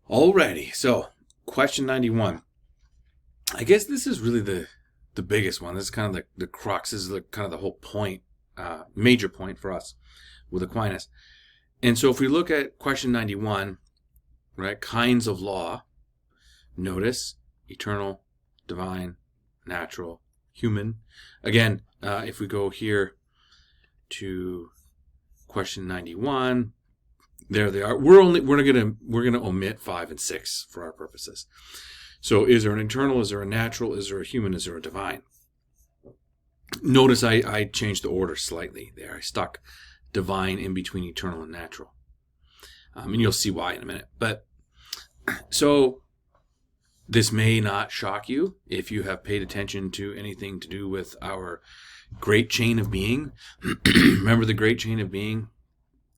Alrighty, so question 91. I guess this is really the biggest one. This is kind of the crux. This is kind of the whole point, major point for us with Aquinas. And so if we look at question 91, right, kinds of law, notice eternal, divine, natural, human. Again, if we go here to question 91, there they are. We're gonna omit 5 and 6 for our purposes. So is there an eternal, is there a natural, is there a human, is there a divine? Notice I changed the order slightly there. I stuck divine in between eternal and natural. And you'll see why in a minute. But so this may not shock you if you have paid attention to anything to do with our great chain of being. Remember the great chain of being?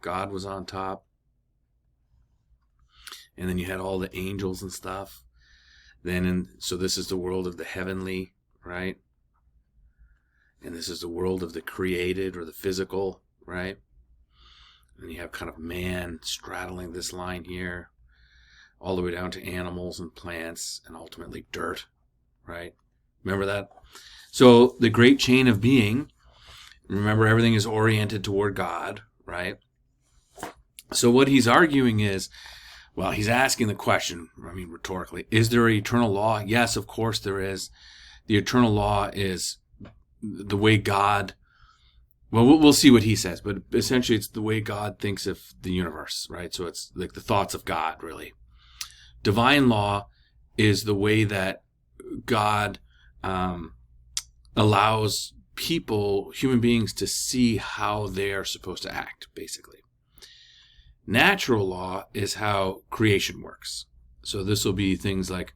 God was on top. And then you had all the angels and stuff. So this is the world of the heavenly, right? And this is the world of the created or the physical, right? And you have kind of man straddling this line here, all the way down to animals and plants and ultimately dirt, right? Remember that? So the great chain of being, remember everything is oriented toward God, right? So what he's arguing is, well, he's asking the question, rhetorically, is there an eternal law? Yes, of course there is. The eternal law is the way God, well, we'll see what he says, but essentially it's the way God thinks of the universe, right? So it's like the thoughts of God, really. Divine law is the way that God allows people, human beings, to see how they are supposed to act, basically. Natural law is how creation works. So this will be things like,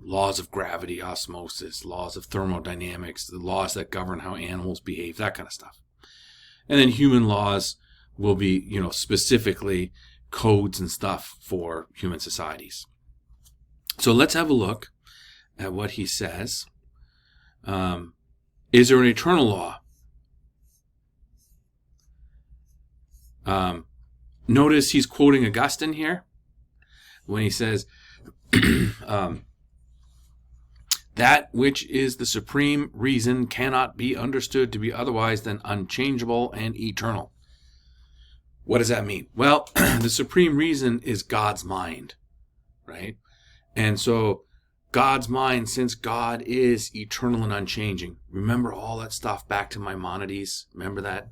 laws of gravity, osmosis, laws of thermodynamics, the laws that govern how animals behave, that kind of stuff. And then human laws will be, specifically codes and stuff for human societies. So let's have a look at what he says. Is there an eternal law? Notice he's quoting Augustine here when he says, that which is the supreme reason cannot be understood to be otherwise than unchangeable and eternal. What does that mean? Well, the supreme reason is God's mind, right? And so God's mind, since God is eternal and unchanging, remember all that stuff back to Maimonides, remember that?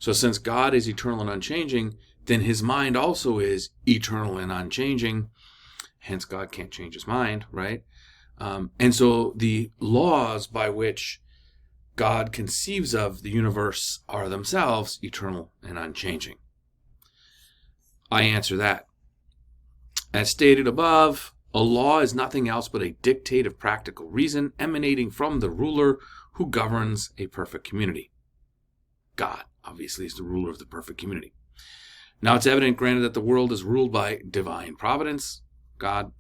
So since God is eternal and unchanging, then his mind also is eternal and unchanging. Hence, God can't change his mind, right? And so the laws by which God conceives of the universe are themselves eternal and unchanging. I answer that. As stated above, a law is nothing else but a dictate of practical reason emanating from the ruler who governs a perfect community. God, obviously, is the ruler of the perfect community. Now it's evident, granted, that the world is ruled by divine providence, God.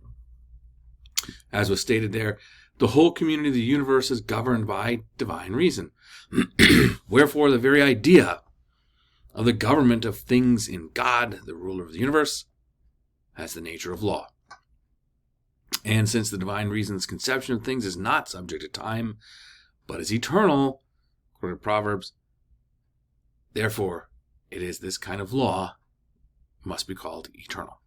As was stated there, the whole community of the universe is governed by divine reason. Wherefore, the very idea of the government of things in God, the ruler of the universe, has the nature of law. And since the divine reason's conception of things is not subject to time, but is eternal, according to Proverbs, therefore, it is this kind of law must be called eternal.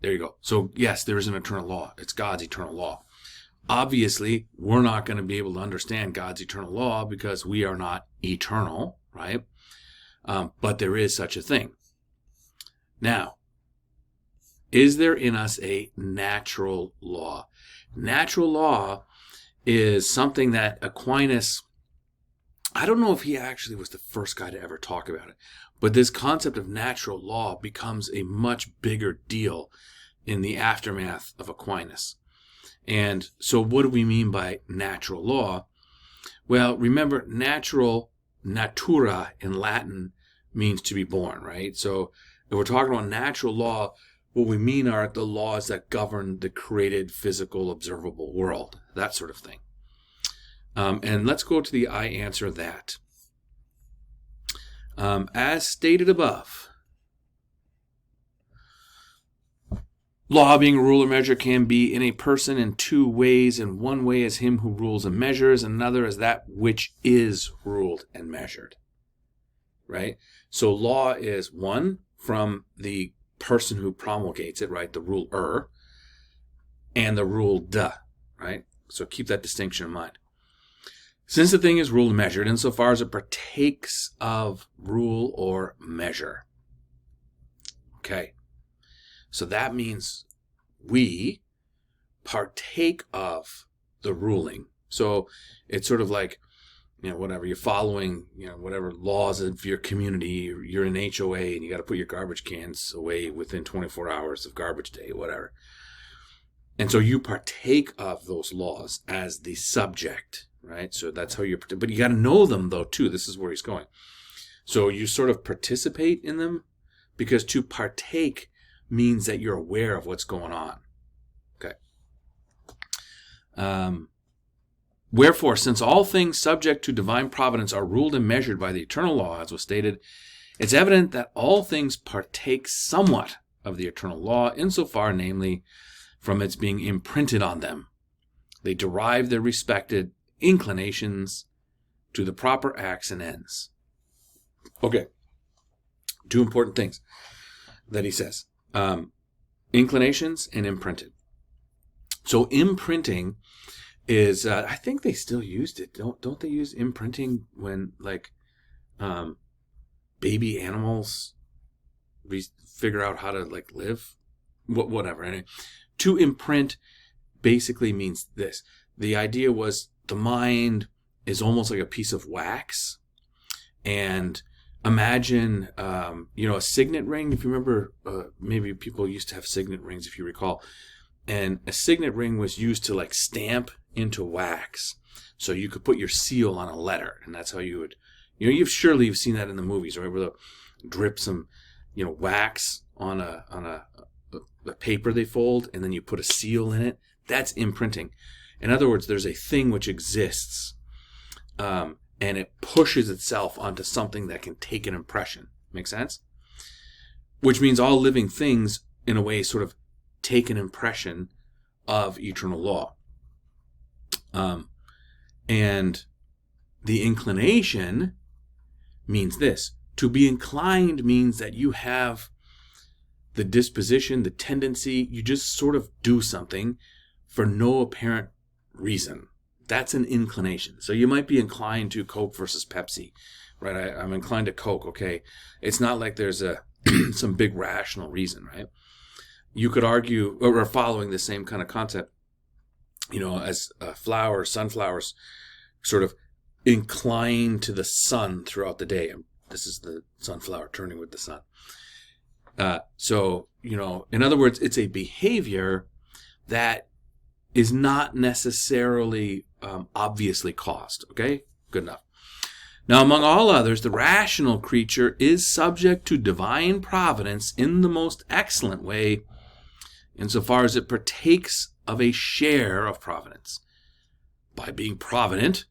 There you go. So yes, there is an eternal law. It's God's eternal law. Obviously, we're not going to be able to understand God's eternal law because we are not eternal, right? But there is such a thing. Now, is there in us a natural law? Natural law is something that Aquinas, I don't know if he actually was the first guy to ever talk about it, but this concept of natural law becomes a much bigger deal in the aftermath of Aquinas. And so what do we mean by natural law? Well, remember, natural, natura in Latin, means to be born, right? So if we're talking about natural law, what we mean are the laws that govern the created, physical, observable world, that sort of thing. And let's go to the I answer that. As stated above, Law, being a rule or measure, can be in a person in two ways, and one way is him who rules and measures, and another is that which is ruled and measured. Right? So law is one from the person who promulgates it, right? The ruler, and the ruled, right? So keep that distinction in mind. Since the thing is ruled and measured, insofar as it partakes of rule or measure. Okay. So that means we partake of the ruling. So it's sort of like, whatever, you're following, whatever laws of your community, you're in HOA and you got to put your garbage cans away within 24 hours of garbage day, whatever. And so you partake of those laws as the subject, right? So that's how but you got to know them though, too. This is where he's going. So you sort of participate in them, because to partake means that you're aware of what's going on. Okay. Wherefore, since all things subject to divine providence are ruled and measured by the eternal law, as was stated, it's evident that all things partake somewhat of the eternal law, insofar, namely, from its being imprinted on them. They derive their respected inclinations to the proper acts and ends. Okay. Two important things that he says. Inclinations and imprinted. So imprinting is, I think they still used it. Don't they use imprinting when, like, baby animals figure out how to, like, live? Whatever. Anyway, to imprint basically means this. The idea was the mind is almost like a piece of wax. And imagine, a signet ring. If you remember, maybe people used to have signet rings, if you recall. And a signet ring was used to, like, stamp into wax. So you could put your seal on a letter. And that's how you would, you've seen that in the movies, right? Where they'll drip some, wax on a paper they fold, and then you put a seal in it. That's imprinting. In other words, there's a thing which exists, and it pushes itself onto something that can take an impression. Make sense? Which means all living things, in a way, sort of take an impression of eternal law. And the inclination means this. To be inclined means that you have the disposition, the tendency, you just sort of do something for no apparent reason. That's an inclination. So you might be inclined to Coke versus Pepsi, right? I'm inclined to Coke, okay? It's not like there's some big rational reason, right? You could argue, or following the same kind of concept, as sunflowers sort of incline to the sun throughout the day. This is the sunflower turning with the sun. So, in other words, it's a behavior that is not necessarily obviously caused. Okay? Good enough. Now, among all others, the rational creature is subject to divine providence in the most excellent way, insofar as it partakes of a share of providence, by being provident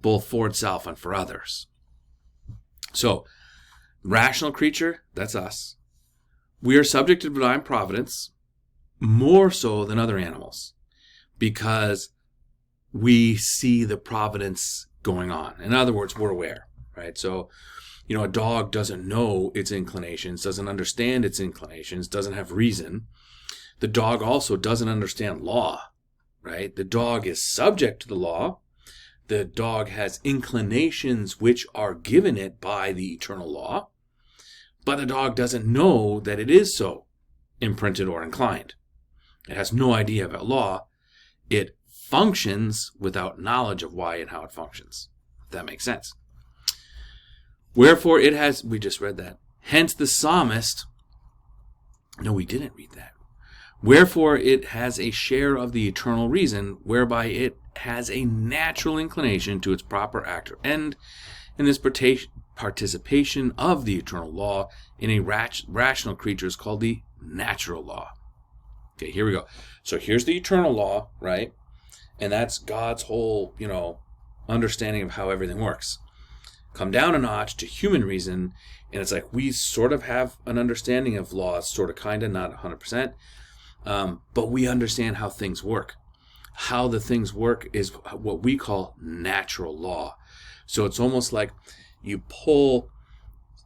both for itself and for others. So, rational creature, that's us. We are subject to divine providence more so than other animals, because we see the providence going on. In other words, we're aware, right? So, a dog doesn't know its inclinations, doesn't understand its inclinations, doesn't have reason. The dog also doesn't understand law, right? The dog is subject to the law. The dog has inclinations which are given it by the eternal law, but the dog doesn't know that it is so imprinted or inclined. It has no idea about law. It functions without knowledge of why and how it functions. If that makes sense. Wherefore it has, we just read that. Hence the psalmist, no, we didn't read that. Wherefore it has a share of the eternal reason, whereby it has a natural inclination to its proper act or end, and this participation of the eternal law in a rational creature is called the natural law. Okay, here we go. So here's the eternal law, right? And that's God's whole, understanding of how everything works. Come down a notch to human reason, and it's like we sort of have an understanding of laws, sort of, kind of, not 100%. but we understand how things work. How the things work is what we call natural law. So it's almost like you pull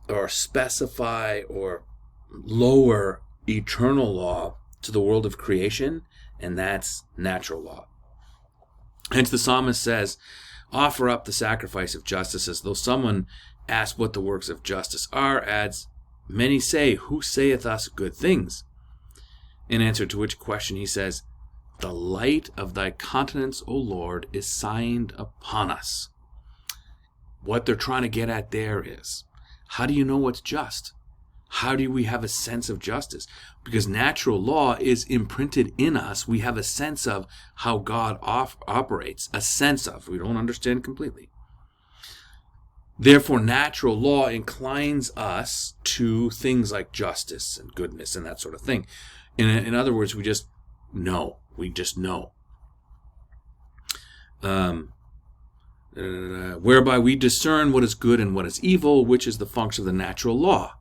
or specify or lower eternal law to the world of creation, and that's natural law. Hence the psalmist says, offer up the sacrifice of justice, as though someone asked what the works of justice are, adds, many say, who saith us good things? In answer to which question he says, the light of thy countenance, O Lord, is signed upon us. What they're trying to get at there is, how do you know what's just? How do we have a sense of justice? Because natural law is imprinted in us. We have a sense of how God operates, a sense of. We don't understand completely. Therefore, natural law inclines us to things like justice and goodness and that sort of thing. In other words, we just know. We just know. Whereby we discern what is good and what is evil, which is the function of the natural law,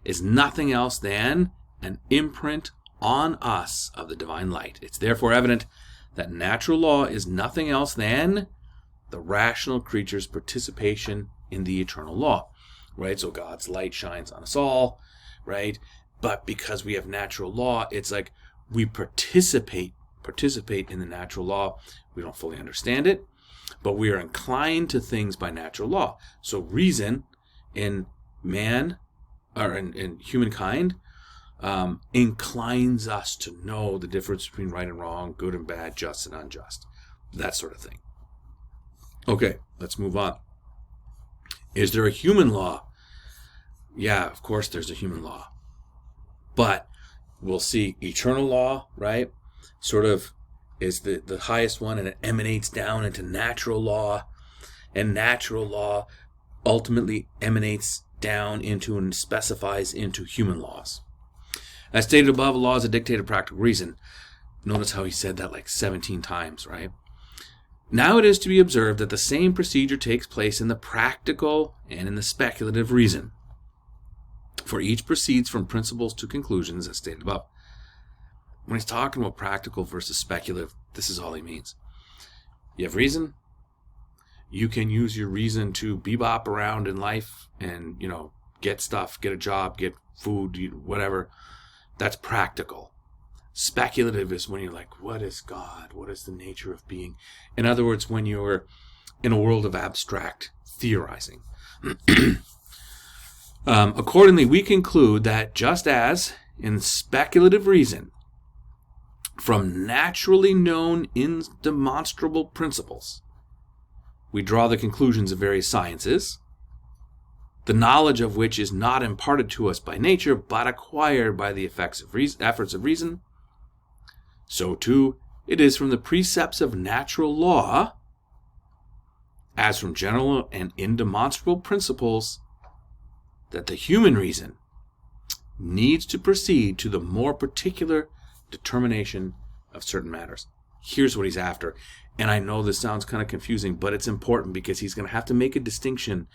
is nothing else than an imprint on us of the divine light. It's therefore evident that natural law is nothing else than the rational creature's participation in the eternal law, right? So God's light shines on us all, right? But because we have natural law, it's like we participate in the natural law. We don't fully understand it, but we are inclined to things by natural law. So reason in man, or in humankind, inclines us to know the difference between right and wrong, good and bad, just and unjust, that sort of thing. Okay, let's move on. Is there a human law? Yeah, of course there's a human law. But we'll see eternal law, right? Sort of is the highest one, and it emanates down into natural law. And natural law ultimately emanates down into and specifies into human laws. As stated above, a law is a dictate of practical reason. Notice how he said that like 17 times, right? Now it is to be observed that the same procedure takes place in the practical and in the speculative reason. For each proceeds from principles to conclusions, as stated above. When he's talking about practical versus speculative, this is all he means. You have reason. You can use your reason to bebop around in life and, get stuff, get a job, get food, whatever. That's practical. Speculative is when you're like, what is God? What is the nature of being? In other words, when you're in a world of abstract theorizing. Accordingly, we conclude that just as in speculative reason, from naturally known indemonstrable principles, we draw the conclusions of various sciences, the knowledge of which is not imparted to us by nature, but acquired by the efforts of reason, so too it is from the precepts of natural law, as from general and indemonstrable principles, that the human reason needs to proceed to the more particular determination of certain matters. Here's what he's after. And I know this sounds kind of confusing, but it's important because he's going to have to make a distinction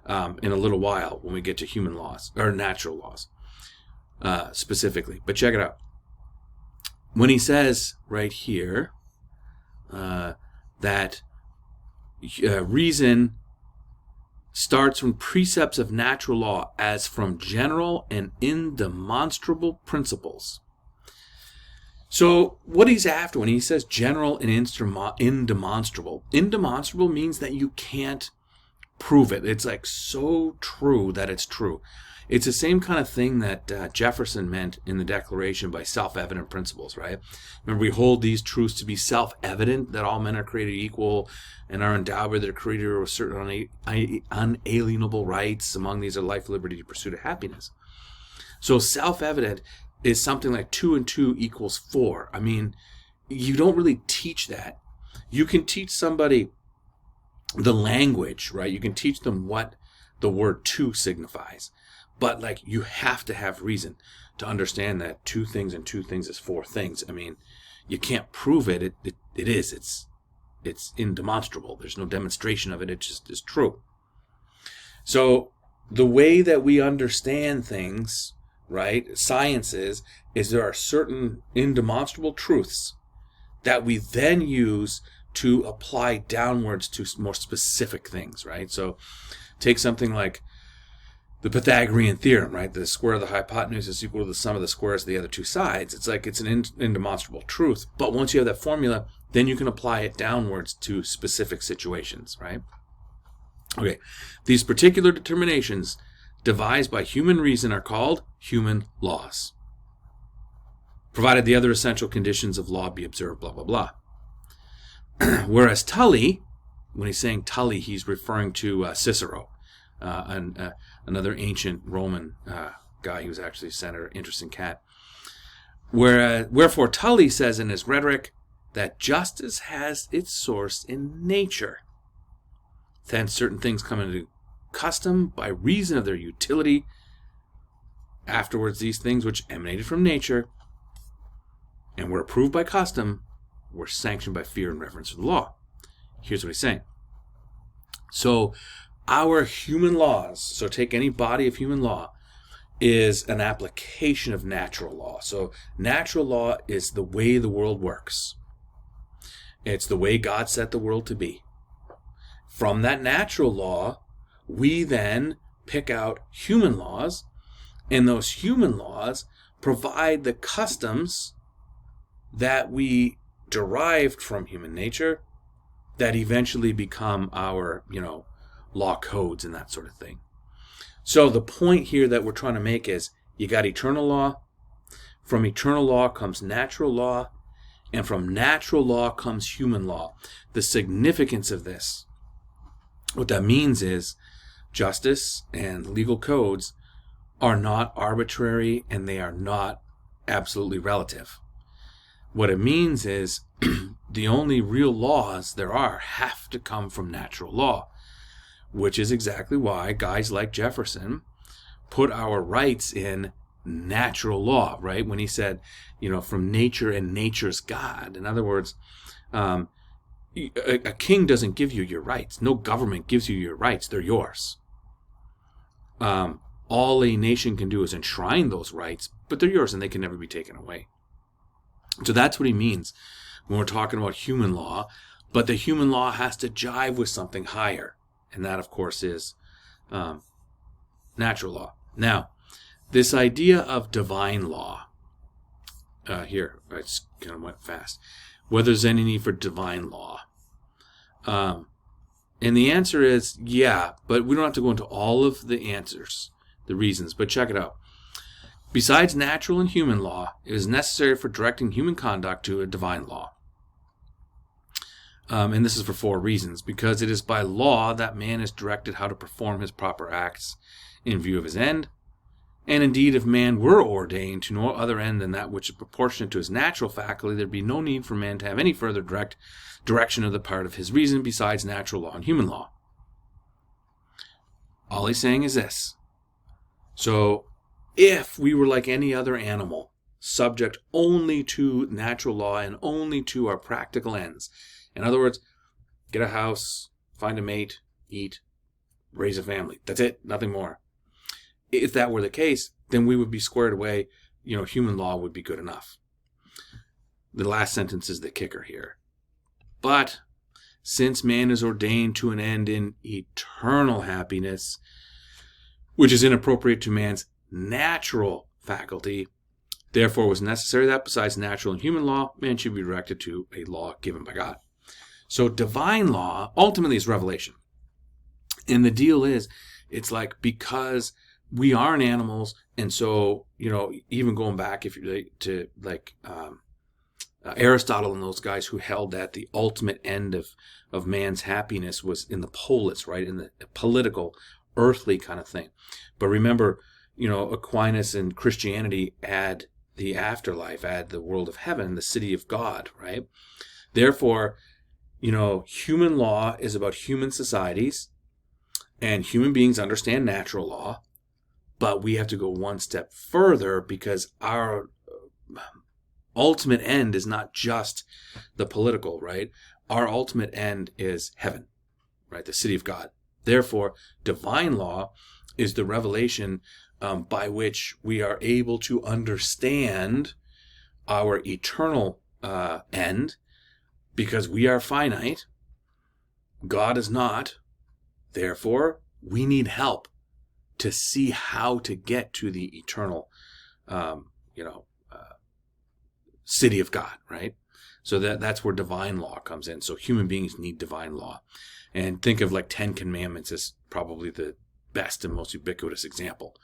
in a little while when we get to human laws, or natural laws specifically. But check it out. When he says right here that reason starts from precepts of natural law as from general and indemonstrable principles. So what he's after when he says general and indemonstrable. Indemonstrable means that you can't prove it. It's like so true that it's true. It's the same kind of thing that Jefferson meant in the Declaration by self-evident principles, right? Remember, we hold these truths to be self-evident, that all men are created equal and are endowed by their Creator with certain unalienable rights. Among these are life, liberty, pursuit of happiness. So self-evident is something like 2 and 2 equals 4. I mean, you don't really teach that. You can teach somebody the language, right? You can teach them what the word 2 signifies. But like, you have to have reason to understand that 2 things and 2 things is 4 things. I mean, you can't prove it. It is. It's indemonstrable. There's no demonstration of it. It just is true. So the way that we understand things, right? Science is there are certain indemonstrable truths that we then use to apply downwards to more specific things, right? So take something like the Pythagorean theorem, right? The square of the hypotenuse is equal to the sum of the squares of the other two sides. It's like it's an indemonstrable truth. But once you have that formula, then you can apply it downwards to specific situations, right? Okay, these particular determinations devised by human reason are called human laws, provided the other essential conditions of law be observed, blah, blah, blah. Whereas Tully, when he's saying Tully, he's referring to Cicero, another ancient Roman guy. He was actually a senator, interesting cat. Wherefore Tully says in his Rhetoric that justice has its source in nature. Thence certain things come into custom by reason of their utility. Afterwards these things which emanated from nature and were approved by custom were sanctioned by fear and reverence for the law. Here's what he's saying. So our human laws, so take any body of human law, is an application of natural law. So natural law is the way the world works. It's the way God set the world to be. From that natural law, we then pick out human laws, and those human laws provide the customs that we derived from human nature that eventually become our, law codes and that sort of thing. So the point here that we're trying to make is you got eternal law. From eternal law comes natural law, and from natural law comes human law. The significance of this, what that means is justice and legal codes are not arbitrary and they are not absolutely relative. What it means is the only real laws there are have to come from natural law, which is exactly why guys like Jefferson put our rights in natural law, right? When he said, from nature and nature's God. In other words, a king doesn't give you your rights. No government gives you your rights. They're yours. All a nation can do is enshrine those rights, but they're yours and they can never be taken away. So that's what he means when we're talking about human law, but the human law has to jive with something higher, and that, of course, is natural law. Now, this idea of divine law, here, I just kind of went fast, whether there's any need for divine law. And the answer is yeah, but we don't have to go into all of the answers, the reasons, but check it out. Besides natural and human law, it is necessary for directing human conduct to a divine law. And this is for 4 reasons. Because it is by law that man is directed how to perform his proper acts in view of his end. And indeed, if man were ordained to no other end than that which is proportionate to his natural faculty, there would be no need for man to have any further direction of the part of his reason besides natural law and human law. All he's saying is this. So, if we were like any other animal, subject only to natural law and only to our practical ends, in other words, get a house, find a mate, eat, raise a family. That's it, nothing more. If that were the case, then we would be squared away. Human law would be good enough. The last sentence is the kicker here. But since man is ordained to an end in eternal happiness, which is inappropriate to man's natural faculty, therefore was necessary that besides natural and human law, man should be directed to a law given by God. So divine law ultimately is revelation. And the deal is, it's like because we aren't animals, and so, even going back if you to Aristotle and those guys who held that the ultimate end of man's happiness was in the polis, right, in the political, earthly kind of thing. But remember, Aquinas and Christianity add the afterlife, add the world of heaven, the city of God, right? Therefore, human law is about human societies, and human beings understand natural law, but we have to go one step further because our ultimate end is not just the political, right? Our ultimate end is heaven, right? The city of God. Therefore, divine law is the revelation by which we are able to understand our eternal end, because we are finite. God is not. Therefore, we need help to see how to get to the eternal, city of God, right? So that's where divine law comes in. So human beings need divine law. And think of like 10 Commandments as probably the best and most ubiquitous example.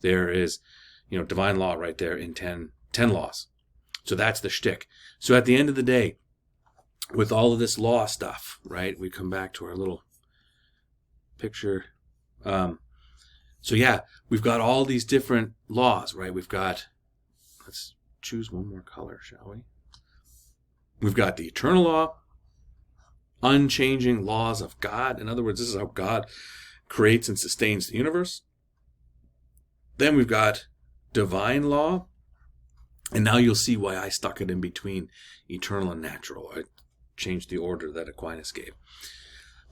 There is, divine law right there in 10 laws. So that's the shtick. So at the end of the day, with all of this law stuff, right, we come back to our little picture. We've got all these different laws, right? Let's choose one more color, shall we? We've got the eternal law, unchanging laws of God. In other words, this is how God creates and sustains the universe. Then we've got divine law. And now you'll see why I stuck it in between eternal and natural. I changed the order that Aquinas gave.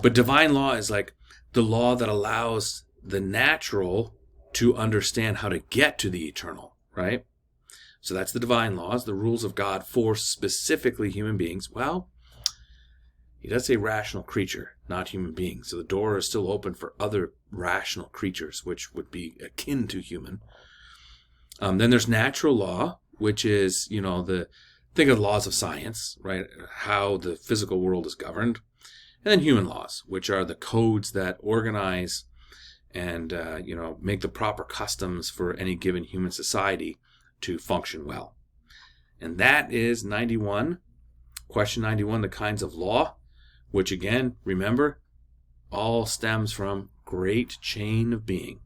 But divine law is like the law that allows the natural to understand how to get to the eternal, right? So that's the divine laws, the rules of God for specifically human beings. Well, he does say rational creature, not human beings. So the door is still open for other rational creatures, which would be akin to human. Then there's natural law, which is, think of laws of science, right? How the physical world is governed. And then human laws, which are the codes that organize and, make the proper customs for any given human society to function well. And that is question 91, the kinds of law, which again, remember, all stems from great chain of being.